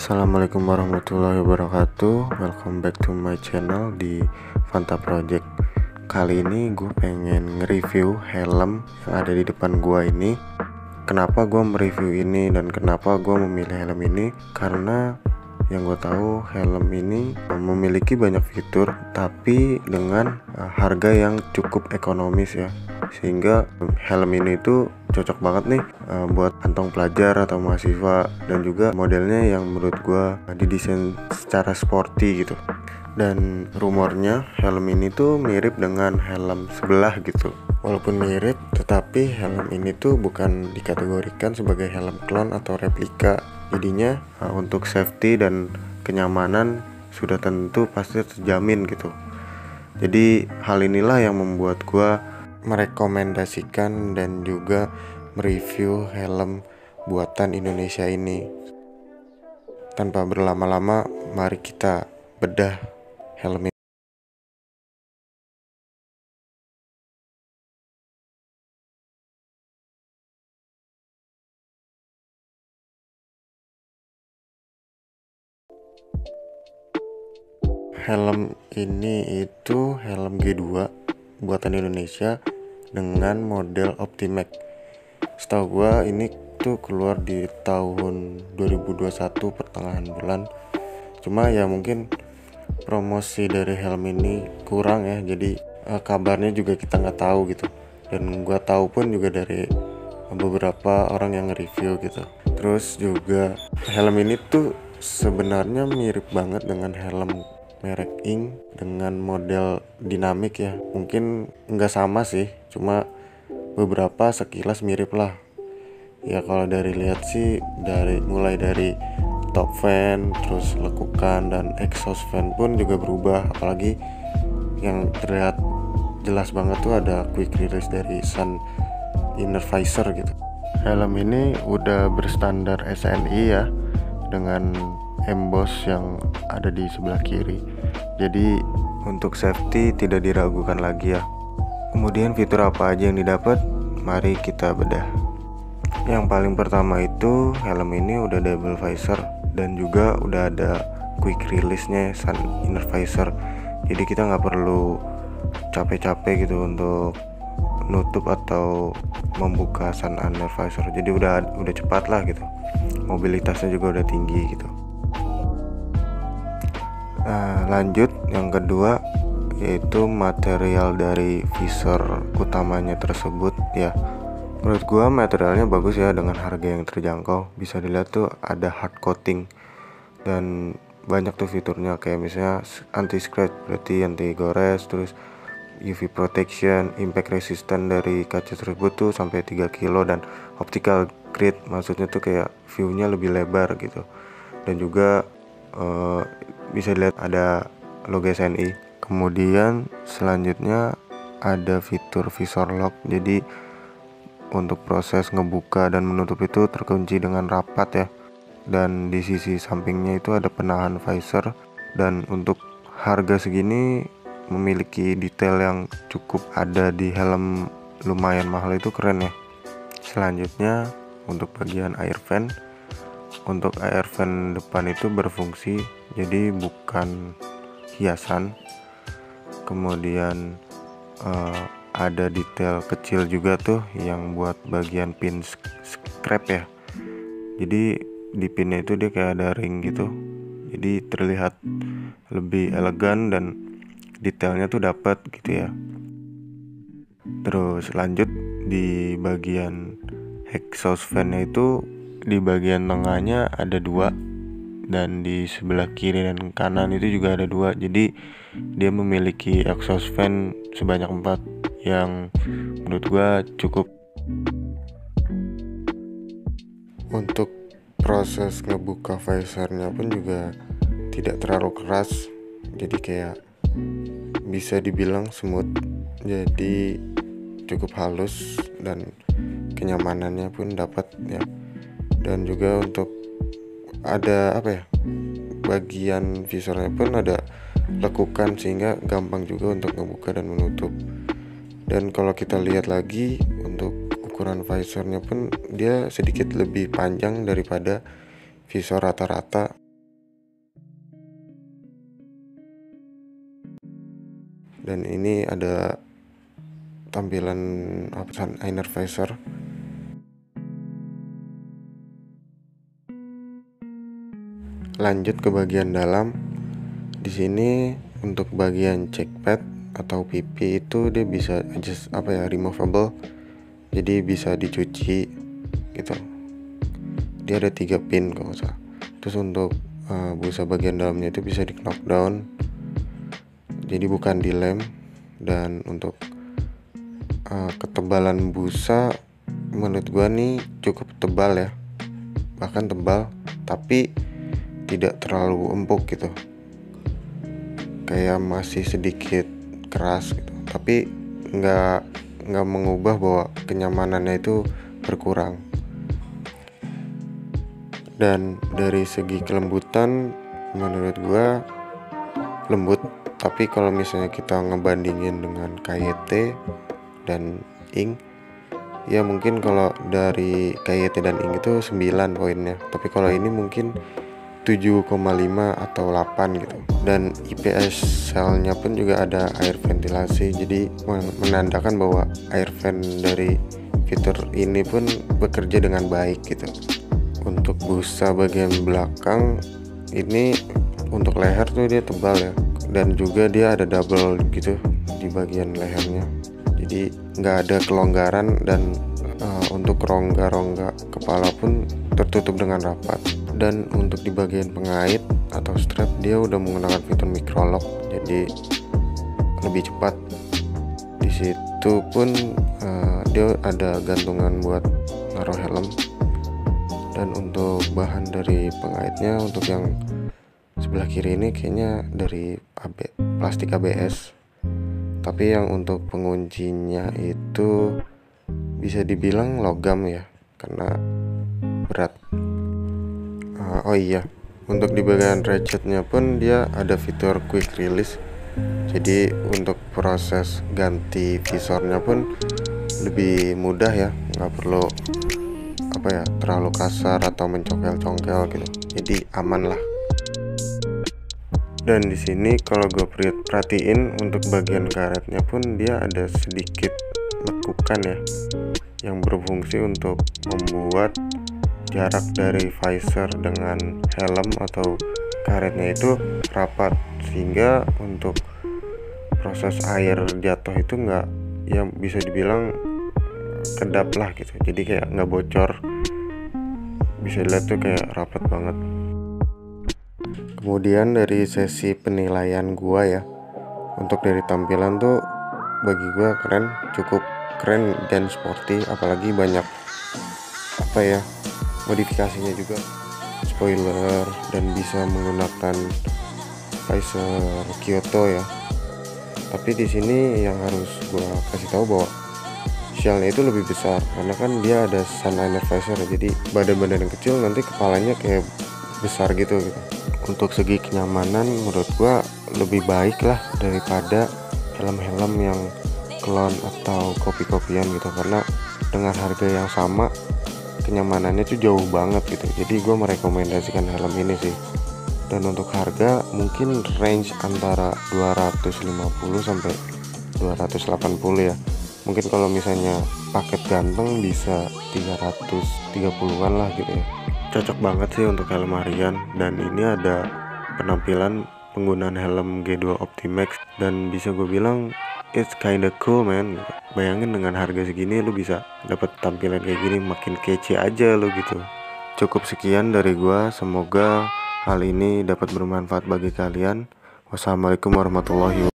Assalamualaikum warahmatullahi wabarakatuh. Welcome back to my channel di Fanta Project. Kali ini gue pengen nge-review helm yang ada di depan gue ini. Kenapa gue mereview ini dan kenapa gue memilih helm ini? Karena yang gue tahu helm ini memiliki banyak fitur, tapi dengan harga yang cukup ekonomis ya. Sehingga helm ini tuh cocok banget nih buat kantong pelajar atau mahasiswa, dan juga modelnya yang menurut gua didesain secara sporty gitu. Dan rumornya helm ini tuh mirip dengan helm sebelah gitu. Walaupun mirip, tetapi helm ini tuh bukan dikategorikan sebagai helm clone atau replika. Jadinya untuk safety dan kenyamanan sudah tentu pasti terjamin gitu. Jadi hal inilah yang membuat gua merekomendasikan dan juga mereview helm buatan Indonesia ini. Tanpa berlama-lama, mari kita bedah helm ini. Helm ini itu helm G2 buatan Indonesia dengan model Optimax. Setahu gua ini tuh keluar di tahun 2021 pertengahan bulan. Cuma ya mungkin promosi dari helm ini kurang ya, jadi kabarnya juga kita nggak tahu gitu. Dan gua tahu pun juga dari beberapa orang yang nge-review gitu. Terus juga helm ini tuh sebenarnya mirip banget dengan helm merek Ing dengan model dinamik ya. Mungkin nggak sama sih, cuma beberapa sekilas mirip lah. Ya kalau dari lihat sih, mulai dari top fan, terus lekukan dan exhaust fan pun juga berubah. Apalagi yang terlihat jelas banget tuh ada quick release dari sun inner visor gitu. Helm ini udah berstandar SNI ya, dengan emboss yang ada di sebelah kiri. Jadi untuk safety tidak diragukan lagi ya. Kemudian fitur apa aja yang didapat? Mari kita bedah. Yang paling pertama itu helm ini udah double visor dan juga udah ada quick release-nya sun inner visor. Jadi kita nggak perlu capek-capek gitu untuk nutup atau membuka sun inner visor. Jadi udah cepat lah gitu. Mobilitasnya juga udah tinggi gitu. Lanjut yang kedua yaitu material dari visor utamanya tersebut ya. Menurut gua materialnya bagus ya, dengan harga yang terjangkau. Bisa dilihat tuh ada hard coating dan banyak tuh fiturnya, kayak misalnya anti scratch, berarti anti gores, terus UV protection, impact resistant dari kaca tersebut tuh sampai 3 kilo, dan optical grade, maksudnya tuh kayak view-nya lebih lebar gitu. Dan juga bisa dilihat ada logo SNI. Kemudian selanjutnya ada fitur visor lock. Jadi untuk proses ngebuka dan menutup itu terkunci dengan rapat ya. Dan di sisi sampingnya itu ada penahan visor. Dan untuk harga segini memiliki detail yang cukup ada di helm lumayan mahal, itu keren ya. Selanjutnya untuk bagian air vent. Untuk air vent depan itu berfungsi, jadi bukan hiasan. Kemudian ada detail kecil juga tuh yang buat bagian pin scrap ya. Jadi di pinnya itu dia kayak ada ring gitu, jadi terlihat lebih elegan dan detailnya tuh dapat gitu ya. Terus lanjut di bagian exhaust fan-nya itu, di bagian tengahnya ada 2, dan di sebelah kiri dan kanan itu juga ada 2. Jadi dia memiliki exhaust fan sebanyak 4, yang menurut gua cukup. Untuk proses ngebuka visornya pun juga tidak terlalu keras, jadi kayak bisa dibilang smooth, jadi cukup halus dan kenyamanannya pun dapat ya. Dan juga untuk ada bagian visornya pun ada lekukan, sehingga gampang juga untuk ngebuka dan menutup. Dan kalau kita lihat lagi untuk ukuran visornya pun dia sedikit lebih panjang daripada visor rata-rata. Dan ini ada tampilan inner visor. Lanjut ke bagian dalam. Di sini untuk bagian cheek pad atau pipi itu dia bisa adjust removable. Jadi bisa dicuci gitu. Dia ada 3 pin kalau nggak salah. Terus untuk busa bagian dalamnya itu bisa di knockdown, jadi bukan dilem. Dan untuk ketebalan busa menurut gua nih cukup tebal ya, bahkan tebal tapi tidak terlalu empuk gitu, kayak masih sedikit keras gitu, tapi nggak mengubah bahwa kenyamanannya itu berkurang. Dan dari segi kelembutan menurut gua lembut, tapi kalau misalnya kita ngebandingin dengan KYT dan Ink, ya mungkin kalau dari KYT dan Ink itu 9 poinnya, tapi kalau ini mungkin 7,5 atau 8 gitu. Dan IPS cell-nya pun juga ada air ventilasi, jadi menandakan bahwa air vent dari fitur ini pun bekerja dengan baik gitu. Untuk busa bagian belakang ini untuk leher tuh dia tebal ya, dan juga dia ada double gitu di bagian lehernya, jadi nggak ada kelonggaran. Dan untuk rongga-rongga kepala pun tertutup dengan rapat. Dan untuk di bagian pengait atau strap dia udah menggunakan fitur micro-lock, jadi lebih cepat. Di situ pun dia ada gantungan buat naruh helm. Dan untuk bahan dari pengaitnya, untuk yang sebelah kiri ini kayaknya dari plastik ABS, tapi yang untuk penguncinya itu bisa dibilang logam ya, karena berat. Oh iya, untuk di bagian ratchetnya pun dia ada fitur quick release, jadi untuk proses ganti visornya pun lebih mudah ya, nggak perlu terlalu kasar atau mencongkel-congkel gitu, jadi aman lah. Dan di sini kalau gue perhatiin untuk bagian karetnya pun dia ada sedikit lekukan ya, yang berfungsi untuk membuat jarak dari visor dengan helm atau karetnya itu rapat, sehingga untuk proses air jatuh itu nggak, yang bisa dibilang kedap lah gitu, jadi kayak nggak bocor. Bisa dilihat tuh kayak rapat banget. Kemudian dari sesi penilaian gua ya, untuk dari tampilan tuh bagi gua keren, cukup keren dan sporty, apalagi banyak modifikasinya juga, spoiler, dan bisa menggunakan visor Kyoto ya. Tapi di sini yang harus gua kasih tahu bahwa shellnya itu lebih besar, karena kan dia ada sunliner visor, jadi badan-badan yang kecil nanti kepalanya kayak besar gitu. Untuk segi kenyamanan menurut gua lebih baik lah daripada helm-helm yang klon atau kopi-kopian gitu, karena dengan harga yang sama kenyamanannya itu jauh banget gitu. Jadi gua merekomendasikan helm ini sih. Dan untuk harga mungkin range antara 250 sampai 280 ya. Mungkin kalau misalnya paket ganteng bisa 330-an lah gitu ya. Cocok banget sih untuk helm harian. Dan ini ada penampilan penggunaan helm G2 Optimax, dan bisa gue bilang it's kinda cool man. Bayangin dengan harga segini lu bisa dapat tampilan kayak gini, makin kece aja lu gitu. Cukup sekian dari gue, semoga hal ini dapat bermanfaat bagi kalian. Wassalamualaikum warahmatullahi wabarakatuh.